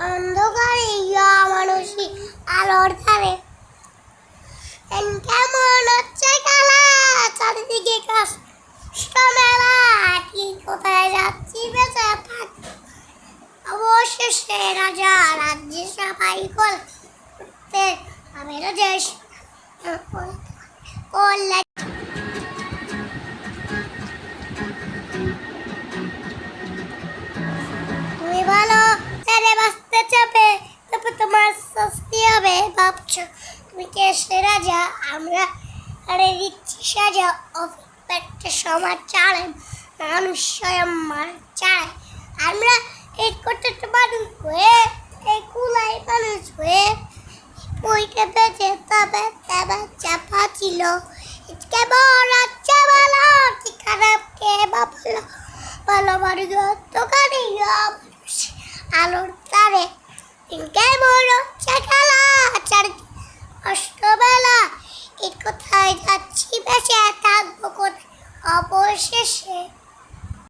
অন্ধকারে মানুষই আলোর ধারে কেমন হচ্ছে খেলা চারিদিকে কষ্ট মেলা কি কোথায় যাচ্ছি বেঁচে থাক অবশেষে রাজা রাজ্যে সবাই করতে আমি রাজা করলে তুমি ভালো ছেড়ে বাঁচতে চাপে তবে তোমার শাস্তি হবে ভাবছো তুমি কে সে রাজা আমরা আরে দিচ্ছি সাজা অফিসে সমাজ চালান মানুষ স্বয়ং মার চায় আমরা এই করতে মানুষ হয়ে এই কুলাই মানুষ হয়ে বইকে বেঁচে তবে তবে চাপা ছিল কেবল আচ্ছা ভালো কি খারাপ কে ভালো ভালো মানুষ দোকানে আলোর তারে কেমন হচ্ছে খেলা চারদিকে অষ্টবেলা এই কোথায় যাচ্ছি বেঁচে থাকবো কোথায় অবশেষে